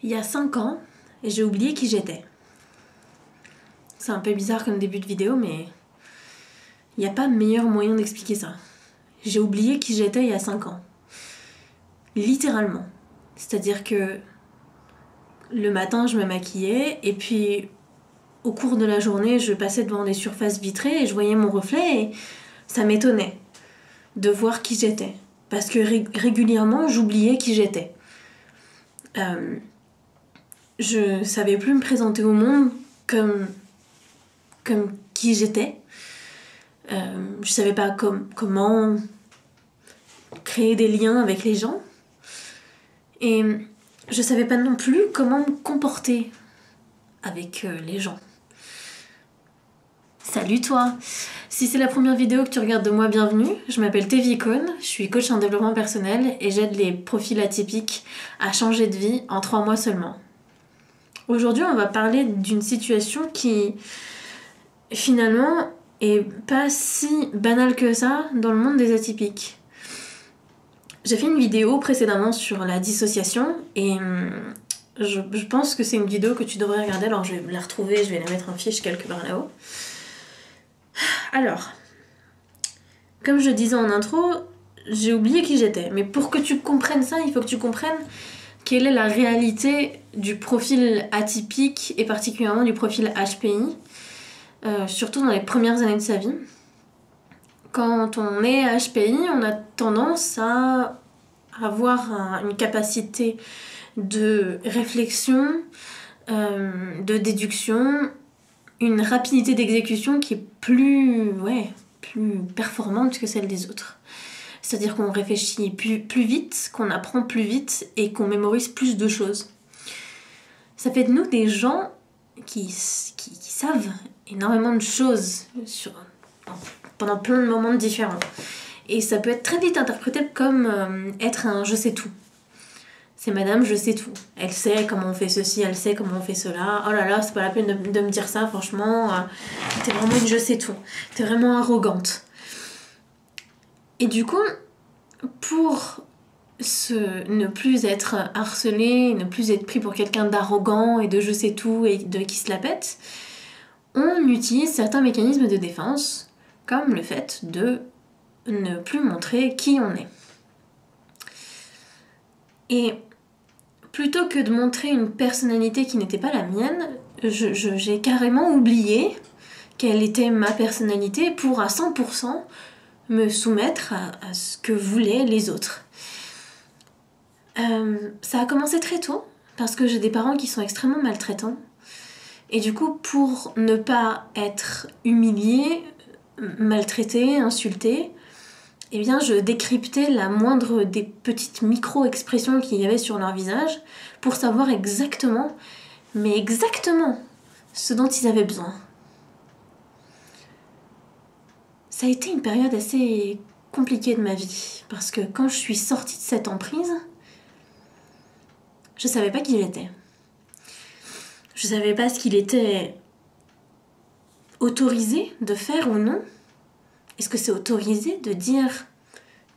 Il y a 5 ans, j'ai oublié qui j'étais. C'est un peu bizarre comme début de vidéo, mais il n'y a pas meilleur moyen d'expliquer ça. J'ai oublié qui j'étais il y a 5 ans. Littéralement. C'est-à-dire que le matin, je me maquillais, et puis au cours de la journée, je passais devant des surfaces vitrées et je voyais mon reflet, et ça m'étonnait de voir qui j'étais. Parce que régulièrement, j'oubliais qui j'étais. Je savais plus me présenter au monde comme qui j'étais. Je savais pas comment créer des liens avec les gens. Et je savais pas non plus comment me comporter avec les gens. Salut toi! Si c'est la première vidéo que tu regardes de moi, bienvenue. Je m'appelle Tevi Kohn, je suis coach en développement personnel et j'aide les profils atypiques à changer de vie en 3 mois seulement. Aujourd'hui, on va parler d'une situation qui, finalement, est pas si banale que ça dans le monde des atypiques. J'ai fait une vidéo précédemment sur la dissociation et je pense que c'est une vidéo que tu devrais regarder, alors je vais la retrouver, je vais la mettre en fiche quelque part là-haut. Alors, comme je disais en intro, j'ai oublié qui j'étais, mais pour que tu comprennes ça, il faut que tu comprennes quelle est la réalité du profil atypique et particulièrement du profil HPI, surtout dans les premières années de sa vie. Quand on est HPI, on a tendance à avoir une capacité de réflexion, de déduction, une rapidité d'exécution qui est plus performante que celle des autres. C'est-à-dire qu'on réfléchit plus vite, qu'on apprend plus vite et qu'on mémorise plus de choses. Ça fait de nous des gens qui savent énormément de choses pendant plein de moments différents. Et ça peut être très vite interprété comme être un je sais tout. C'est madame je sais tout. Elle sait comment on fait ceci, elle sait comment on fait cela. Oh là là, c'est pas la peine de me dire ça, franchement. T'es vraiment une je sais tout. T'es vraiment arrogante. Et du coup, pour ne plus être harcelé, ne plus être pris pour quelqu'un d'arrogant et de je sais tout et de qui se la pète, on utilise certains mécanismes de défense, comme le fait de ne plus montrer qui on est. Et plutôt que de montrer une personnalité qui n'était pas la mienne, j'ai carrément oublié quelle était ma personnalité pour à 100% me soumettre à ce que voulaient les autres. Ça a commencé très tôt, parce que j'ai des parents qui sont extrêmement maltraitants. Et du coup, pour ne pas être humiliée, maltraitée, insultée, eh bien, je décryptais la moindre des petites micro-expressions qu'il y avait sur leur visage pour savoir exactement, mais exactement, ce dont ils avaient besoin. Ça a été une période assez compliquée de ma vie, parce que quand je suis sortie de cette emprise, je savais pas qui j'étais. Je savais pas ce qu'il était autorisé de faire ou non. Est-ce que c'est autorisé de dire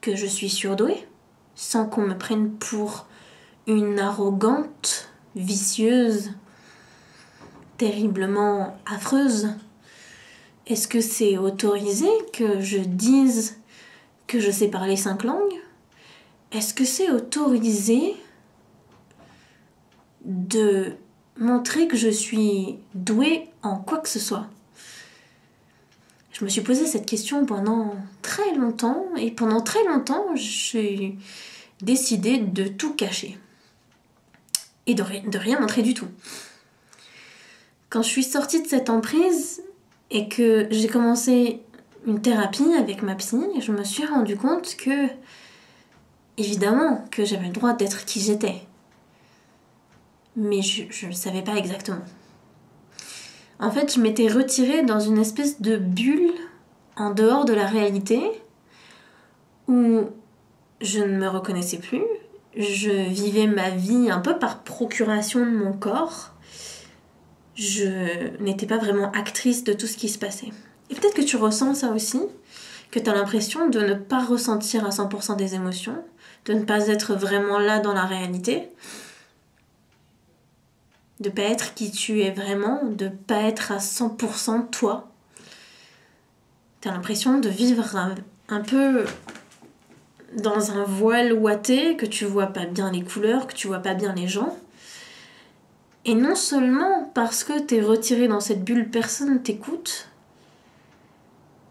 que je suis surdouée sans qu'on me prenne pour une arrogante, vicieuse, terriblement affreuse? Est-ce que c'est autorisé que je dise que je sais parler 5 langues? Est-ce que c'est autorisé de montrer que je suis douée en quoi que ce soit? Je me suis posé cette question pendant très longtemps, et pendant très longtemps, j'ai décidé de tout cacher. Et de rien montrer du tout. Quand je suis sortie de cette emprise, et que j'ai commencé une thérapie avec ma psy, je me suis rendu compte que, évidemment, que j'avais le droit d'être qui j'étais. Mais je ne savais pas exactement. En fait, je m'étais retirée dans une espèce de bulle en dehors de la réalité où je ne me reconnaissais plus. Je vivais ma vie un peu par procuration de mon corps. Je n'étais pas vraiment actrice de tout ce qui se passait. Et peut-être que tu ressens ça aussi, que tu as l'impression de ne pas ressentir à 100% des émotions, de ne pas être vraiment là dans la réalité. de pas être qui tu es vraiment, de pas être à 100% toi. T'as l'impression de vivre un peu dans un voile ouaté, que tu vois pas bien les couleurs, que tu vois pas bien les gens. Et non seulement parce que t'es retiré dans cette bulle, personne t'écoute,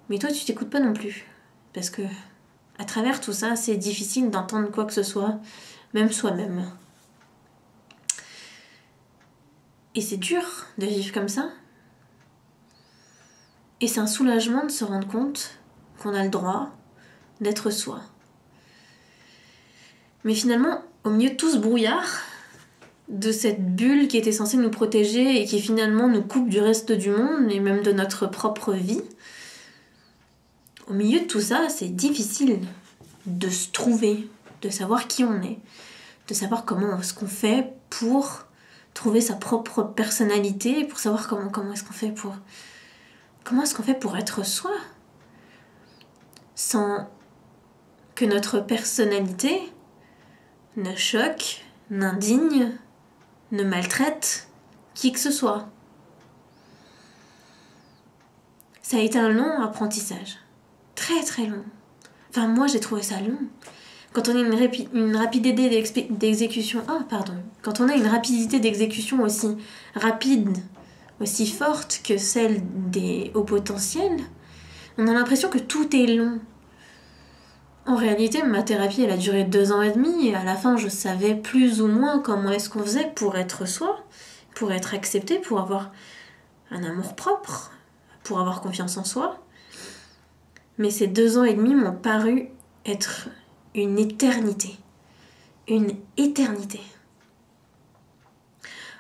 mais toi tu t'écoutes pas non plus. Parce que à travers tout ça, c'est difficile d'entendre quoi que ce soit, même soi-même. Et c'est dur de vivre comme ça. Et c'est un soulagement de se rendre compte qu'on a le droit d'être soi. Mais finalement, au milieu de tout ce brouillard, de cette bulle qui était censée nous protéger et qui finalement nous coupe du reste du monde et même de notre propre vie, au milieu de tout ça, c'est difficile de se trouver, de savoir qui on est, de savoir comment est-ce qu'on fait pour trouver sa propre personnalité, pour savoir comment est-ce qu'on fait pour être soi, sans que notre personnalité ne choque, n'indigne, ne maltraite qui que ce soit. Ça a été un long apprentissage. Très très long. Enfin, moi j'ai trouvé ça long. Quand on a une rapidité d'exécution... Quand on a une rapidité d'exécution aussi rapide, aussi forte que celle des hauts potentiels, on a l'impression que tout est long. En réalité, ma thérapie, elle a duré 2 ans et demi, et à la fin, je savais plus ou moins comment est-ce qu'on faisait pour être soi, pour être accepté, pour avoir un amour propre, pour avoir confiance en soi. Mais ces 2 ans et demi m'ont paru être une éternité. Une éternité.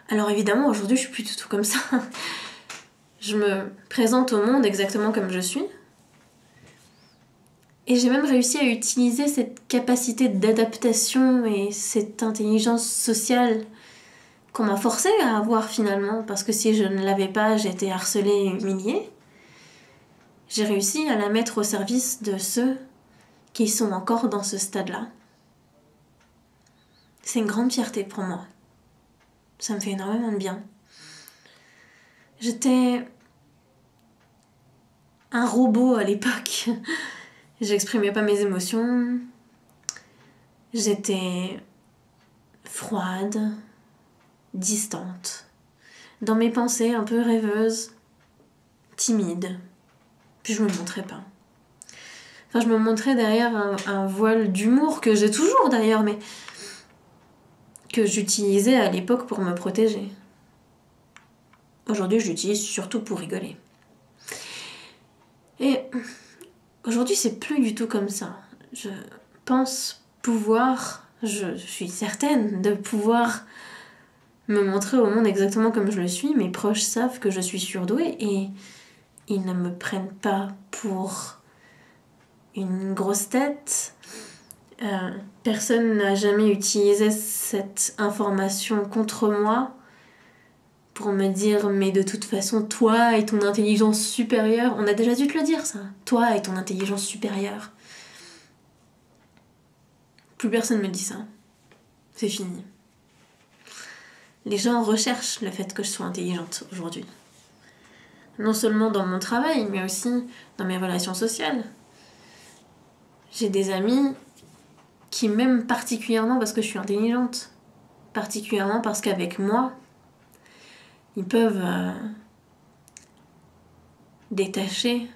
Alors évidemment, aujourd'hui, je suis plus du tout comme ça. Je me présente au monde exactement comme je suis. Et j'ai même réussi à utiliser cette capacité d'adaptation et cette intelligence sociale qu'on m'a forcée à avoir finalement, parce que si je ne l'avais pas, j'étais harcelée et humiliée. J'ai réussi à la mettre au service de ceux qui sont encore dans ce stade-là. C'est une grande fierté pour moi. Ça me fait énormément de bien. J'étais un robot à l'époque. J'exprimais pas mes émotions. J'étais froide, distante. Dans mes pensées, un peu rêveuse, timide. Puis je me montrais pas. Enfin, je me montrais derrière un voile d'humour que j'ai toujours d'ailleurs, mais que j'utilisais à l'époque pour me protéger. Aujourd'hui, je l'utilise surtout pour rigoler. Et aujourd'hui, c'est plus du tout comme ça. Je pense pouvoir, je suis certaine de pouvoir me montrer au monde exactement comme je le suis. Mes proches savent que je suis surdouée et ils ne me prennent pas pour une grosse tête. Personne n'a jamais utilisé cette information contre moi pour me dire mais de toute façon toi et ton intelligence supérieure, on a déjà dû te le dire ça, toi et ton intelligence supérieure. Plus personne me dit ça, c'est fini. Les gens recherchent le fait que je sois intelligente aujourd'hui. Non seulement dans mon travail, mais aussi dans mes relations sociales. J'ai des amis qui m'aiment particulièrement parce que je suis intelligente, particulièrement parce qu'avec moi, ils peuvent détacher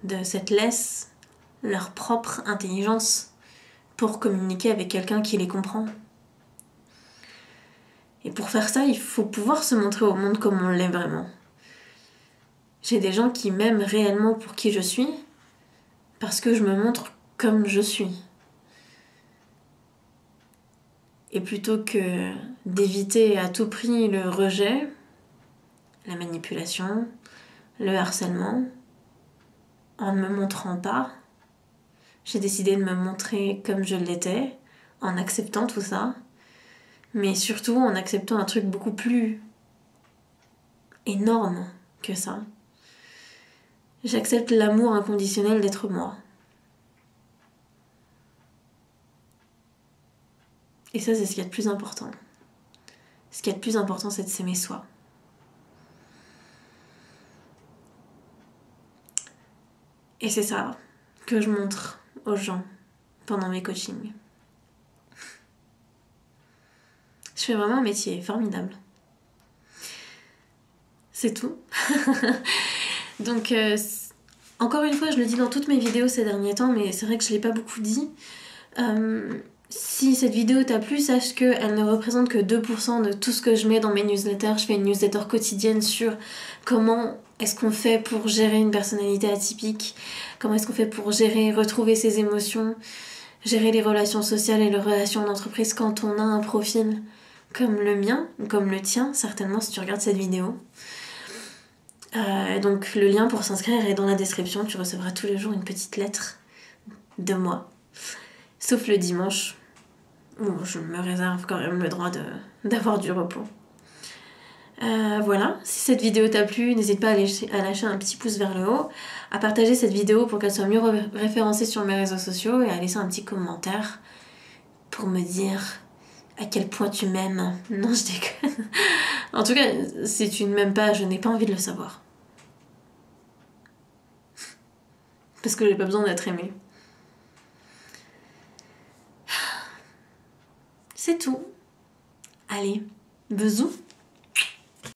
de cette laisse leur propre intelligence pour communiquer avec quelqu'un qui les comprend. Et pour faire ça, il faut pouvoir se montrer au monde comme on l'est vraiment. J'ai des gens qui m'aiment réellement pour qui je suis, parce que je me montre comme je suis. Et plutôt que d'éviter à tout prix le rejet, la manipulation, le harcèlement, en ne me montrant pas, j'ai décidé de me montrer comme je l'étais, en acceptant tout ça, mais surtout en acceptant un truc beaucoup plus énorme que ça. J'accepte l'amour inconditionnel d'être moi. Et ça, c'est ce qu'il y a de plus important. Ce qui est le plus important, c'est de s'aimer soi. Et c'est ça que je montre aux gens pendant mes coachings. Je fais vraiment un métier formidable. C'est tout. Donc, encore une fois, je le dis dans toutes mes vidéos ces derniers temps, mais c'est vrai que je ne l'ai pas beaucoup dit. Si cette vidéo t'a plu, sache qu'elle ne représente que 2% de tout ce que je mets dans mes newsletters. Je fais une newsletter quotidienne sur comment est-ce qu'on fait pour gérer une personnalité atypique, comment est-ce qu'on fait pour retrouver ses émotions, gérer les relations sociales et les relations d'entreprise quand on a un profil comme le mien, comme le tien, certainement si tu regardes cette vidéo. Donc le lien pour s'inscrire est dans la description, tu recevras tous les jours une petite lettre de moi. Sauf le dimanche, où je me réserve quand même le droit d'avoir du repos. Voilà, si cette vidéo t'a plu, n'hésite pas à lâcher un petit pouce vers le haut, à partager cette vidéo pour qu'elle soit mieux référencée sur mes réseaux sociaux et à laisser un petit commentaire pour me dire à quel point tu m'aimes. Non, je déconne. En tout cas, si tu ne m'aimes pas, je n'ai pas envie de le savoir. Parce que j'ai pas besoin d'être aimée. C'est tout. Allez, bisous.